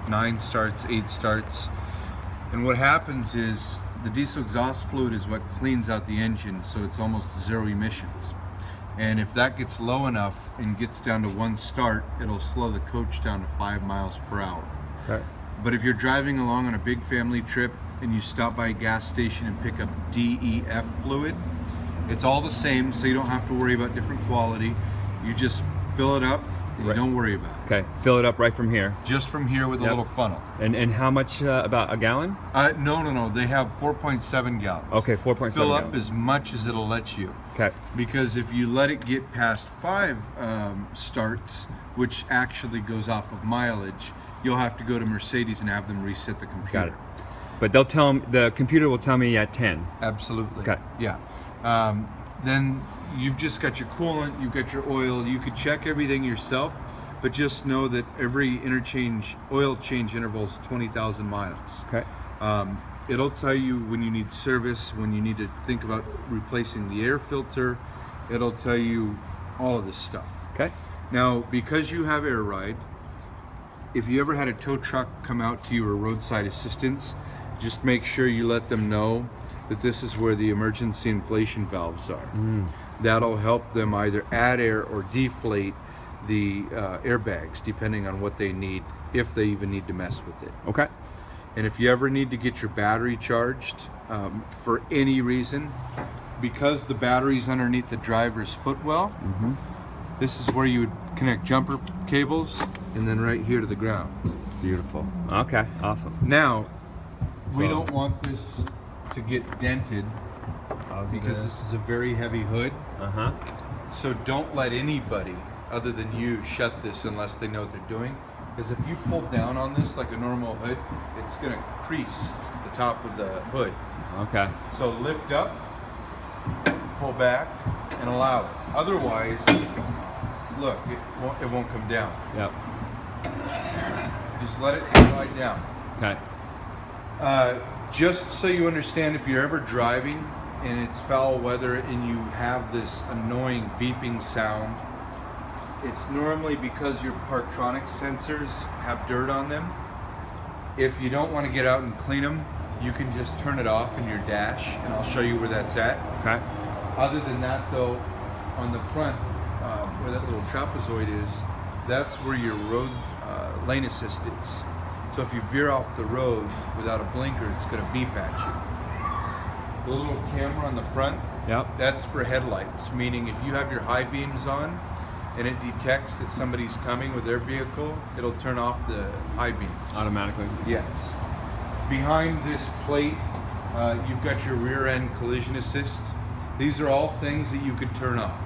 9 starts, 8 starts. And what happens is the diesel exhaust fluid is what cleans out the engine, so it's almost zero emissions. And if that gets low enough and gets down to 1 start, it'll slow the coach down to 5 miles per hour. Okay. But if you're driving along on a big family trip and you stop by a gas station and pick up DEF fluid, it's all the same, so you don't have to worry about different quality. You just fill it up and you don't worry about it. Okay, fill it up right from here. Just from here with a little funnel. And how much, about a gallon? No. They have 4.7 gallons. Okay, 4.7 Fill up gallons. as much as it'll let you. Okay. Because if you let it get past 5 starts, which actually goes off of mileage, you'll have to go to Mercedes and have them reset the computer. Got it. But they'll tell them, the computer will tell me at 10. Absolutely. Okay. Yeah. Then you've just got your coolant, you've got your oil. You could check everything yourself, but just know that every oil change interval is 20,000 miles. Okay. It'll tell you when you need service, when you need to think about replacing the air filter. It'll tell you all of this stuff. Okay. Now, because you have Air Ride, if you ever had a tow truck come out to you or roadside assistance, just make sure you let them know that this is where the emergency inflation valves are. That'll help them either add air or deflate the airbags, depending on what they need, if they even need to mess with it. Okay. And if you ever need to get your battery charged for any reason, because the battery's underneath the driver's footwell, this is where you would connect jumper cables, and then right here to the ground. Beautiful. Okay, awesome. Now, we don't want this to get dented because this is a very heavy hood. So don't let anybody other than you shut this unless they know what they're doing. Because if you pull down on this like a normal hood, it's going to crease the top of the hood. Okay. So lift up, pull back, and allow it. Otherwise, look, it won't come down. Yep. Just let it slide down. Okay. Just so you understand, if you're ever driving and it's foul weather and you have this annoying beeping sound, it's normally because your Parktronics sensors have dirt on them. If you don't want to get out and clean them, you can just turn it off in your dash, and I'll show you where that's at. Okay. Other than that, though, on the front, where that little trapezoid is, that's where your road lane assist is. So if you veer off the road without a blinker, it's going to beep at you. The little camera on the front, that's for headlights, meaning if you have your high beams on and it detects that somebody's coming with their vehicle, it'll turn off the high beams. Automatically? Yes. Behind this plate, you've got your rear end collision assist. These are all things that you could turn off.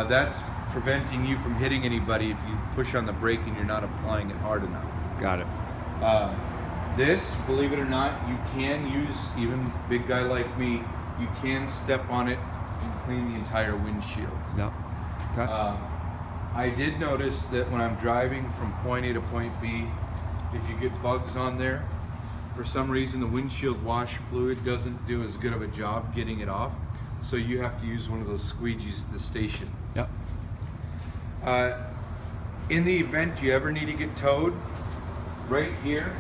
That's preventing you from hitting anybody if you push on the brake and you're not applying it hard enough. Got it. This, believe it or not, you can use, even big guy like me, you can step on it and clean the entire windshield. Yep. Okay. I did notice that when I'm driving from point A to point B, if you get bugs on there, for some reason the windshield wash fluid doesn't do as good of a job getting it off, so you have to use one of those squeegees at the station. Yep. In the event you ever need to get towed, right here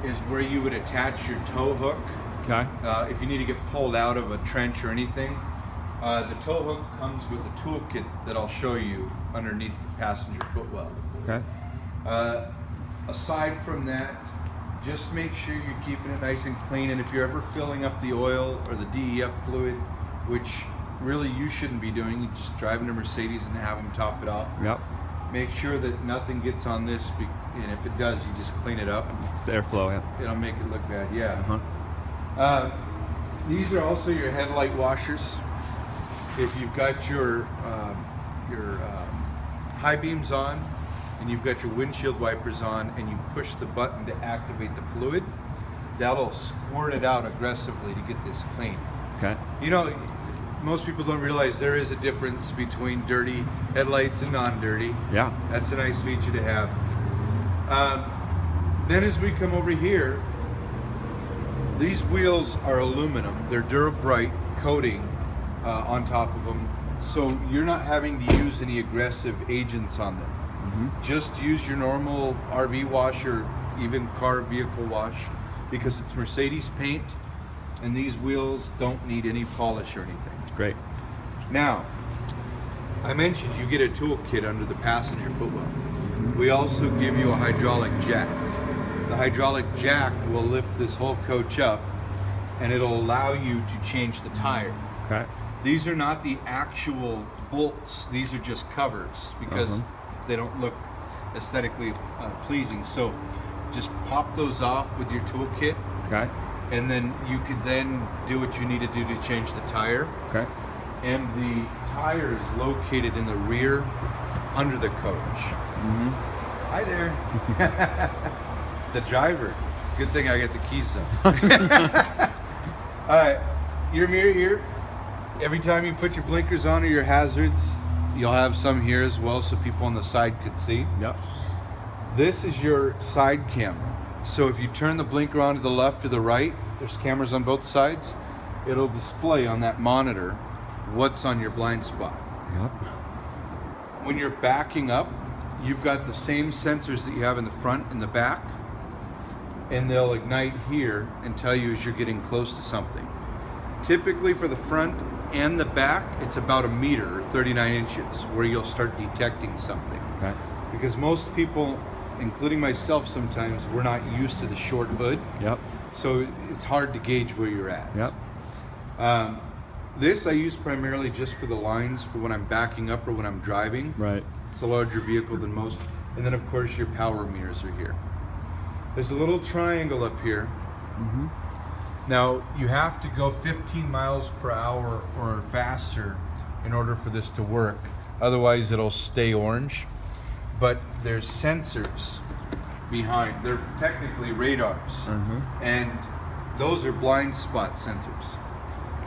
is where you would attach your tow hook. Okay. If you need to get pulled out of a trench or anything. The tow hook comes with a toolkit that I'll show you underneath the passenger footwell. Okay. Aside from that, just make sure you're keeping it nice and clean, and if you're ever filling up the oil or the DEF fluid, which really you shouldn't be doing, you just drive into Mercedes and have them top it off. Yep. Make sure that nothing gets on this, and if it does, you just clean it up. It's the airflow, yeah. It'll make it look bad, yeah. Uh-huh. These are also your headlight washers. If you've got your high beams on and you've got your windshield wipers on and you push the button to activate the fluid, that'll squirt it out aggressively to get this clean. Okay. You know, most people don't realize there is a difference between dirty headlights and non-dirty. Yeah. That's a nice feature to have. Then as we come over here, these wheels are aluminum. They're Dura-Bright coating on top of them, so you're not having to use any aggressive agents on them. Just use your normal RV washer even car vehicle wash, because it's Mercedes paint, and these wheels don't need any polish or anything. Great. Now, I mentioned you get a toolkit under the passenger footwell. We also give you a hydraulic jack. The hydraulic jack will lift this whole coach up, and it'll allow you to change the tire. Okay. These are not the actual bolts. These are just covers because they don't look aesthetically pleasing. So just pop those off with your toolkit, Okay. and then you can then do what you need to do to change the tire. Okay. And the tire is located in the rear under the coach. Hi there. It's the driver. Good thing I get the keys though. All right, your mirror here. Every time you put your blinkers on or your hazards, you'll have some here as well so people on the side can see. Yep. This is your side camera. So if you turn the blinker on to the left or the right, there's cameras on both sides. It'll display on that monitor what's on your blind spot. Yep. When you're backing up, you've got the same sensors that you have in the front and the back, and they'll ignite here and tell you as you're getting close to something. Typically for the front and the back, it's about 1 meter, 39 inches, where you'll start detecting something. Okay. Because most people, including myself sometimes, we're not used to the short hood, Yep. so it's hard to gauge where you're at. Yep. This I use primarily just for the lines for when I'm backing up or when I'm driving. Right. It's a larger vehicle than most. And then of course your power mirrors are here. There's a little triangle up here. Now you have to go 15 miles per hour or faster in order for this to work. Otherwise it'll stay orange. But there's sensors behind. They're technically radars. And those are blind spot sensors.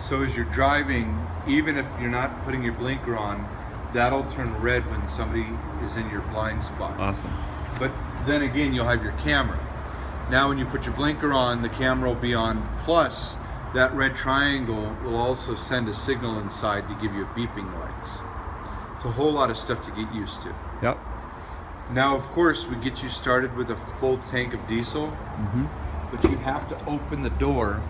So as you're driving, even if you're not putting your blinker on, that'll turn red when somebody is in your blind spot. Awesome. But then again, you'll have your camera. Now when you put your blinker on, the camera will be on, plus that red triangle will also send a signal inside to give you a beeping noise. It's a whole lot of stuff to get used to. Yep. Now, of course, we get you started with a full tank of diesel, but you have to open the door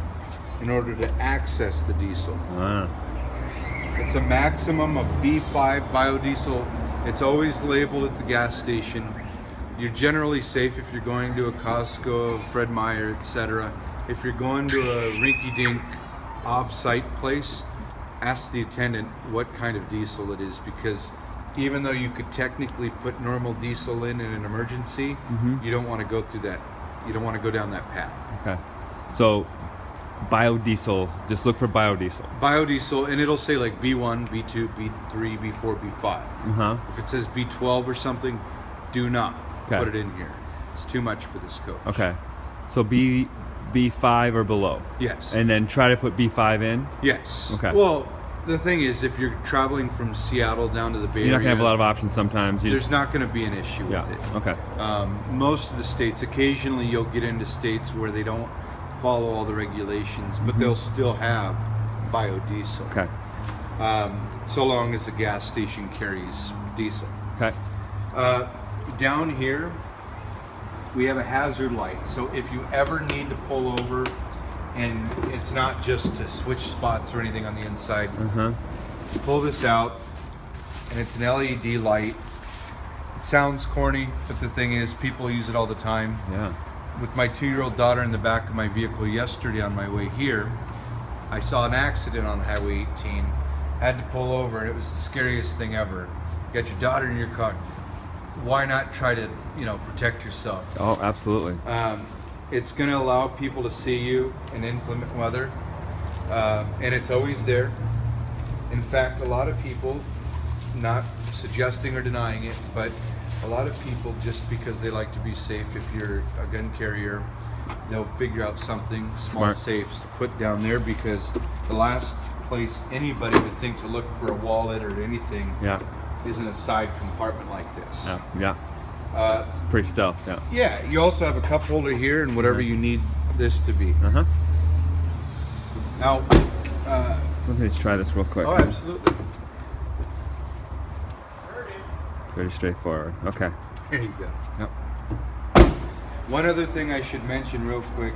in order to access the diesel. Ah. It's a maximum of B5 biodiesel. It's always labeled at the gas station. You're generally safe if you're going to a Costco, Fred Meyer, etc. If you're going to a rinky-dink off-site place, ask the attendant what kind of diesel it is, because even though you could technically put normal diesel in an emergency, you don't want to go through that. You don't want to go down that path. Okay. So biodiesel, just look for biodiesel. Biodiesel, and it'll say like B1, B2, B3, B4, B5. If it says B12 or something, do not put it in here. It's too much for this coach. Okay. So B5 or below. Yes. And then try to put B5 in. Yes. Okay. Well, the thing is, if you're traveling from Seattle down to the Bay Area, You're not gonna have a lot of options sometimes. There's not going to be an issue with it. Okay. Most of the states, occasionally you'll get into states where they don't follow all the regulations, but they'll still have biodiesel. Okay. So long as the gas station carries diesel. Okay. Down here, we have a hazard light. So if you ever need to pull over, and it's not just to switch spots or anything on the inside, pull this out, and it's an LED light. It sounds corny, but the thing is, people use it all the time. Yeah. With my 2-year-old daughter in the back of my vehicle yesterday on my way here, I saw an accident on Highway 18. Had to pull over, and it was the scariest thing ever. You got your daughter in your car. Why not try to, protect yourself? Oh, absolutely. It's going to allow people to see you in inclement weather, and it's always there. In fact, a lot of people, not suggesting or denying it, but a lot of people, just because they like to be safe, if you're a gun carrier, they'll figure out something, small Smart. safes to put down there, because the last place anybody would think to look for a wallet or anything is in a side compartment like this. Yeah. Pretty stealth. Yeah. Yeah, you also have a cup holder here and whatever you need this to be. Now, Let me try this real quick. oh, absolutely. Pretty straightforward. Okay. There you go. Yep. One other thing I should mention real quick,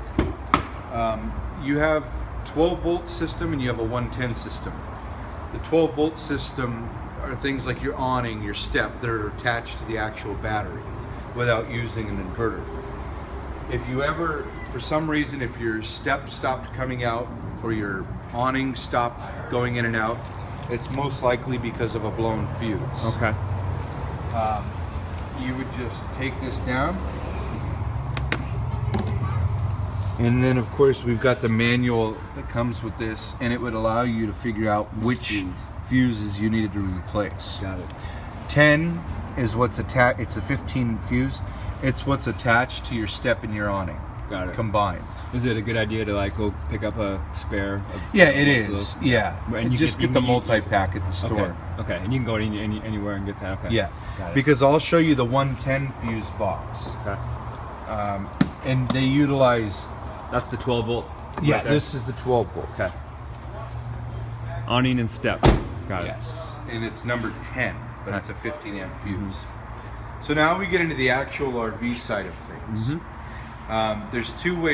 you have 12 volt system and you have a 110 system. The 12 volt system are things like your awning, your step that are attached to the actual battery without using an inverter. If you ever, for some reason, if your step stopped coming out or your awning stopped going in and out, it's most likely because of a blown fuse. Okay. You would just take this down, and then of course we've got the manual that comes with this, and it would allow you to figure out which fuses you needed to replace. Got it. 10 is what's attached. It's a 15 fuse. It's what's attached to your step and your awning. Got it. Combined. Is it a good idea to like go pick up a spare? Of Yeah, it most of is. those? Yeah. And you just can- get the you- multi-pack at the store. Okay. And you can go anywhere and get that. Okay. Yeah. Got it. Because I'll show you the 110 fuse box. Okay. And they utilize. That's the 12 volt. Yeah. right there? This is the 12 volt. Okay. Awning and step. Got it. Yes. And it's number 10, but Okay. it's a 15 amp fuse. So now we get into the actual RV side of things. There's two ways.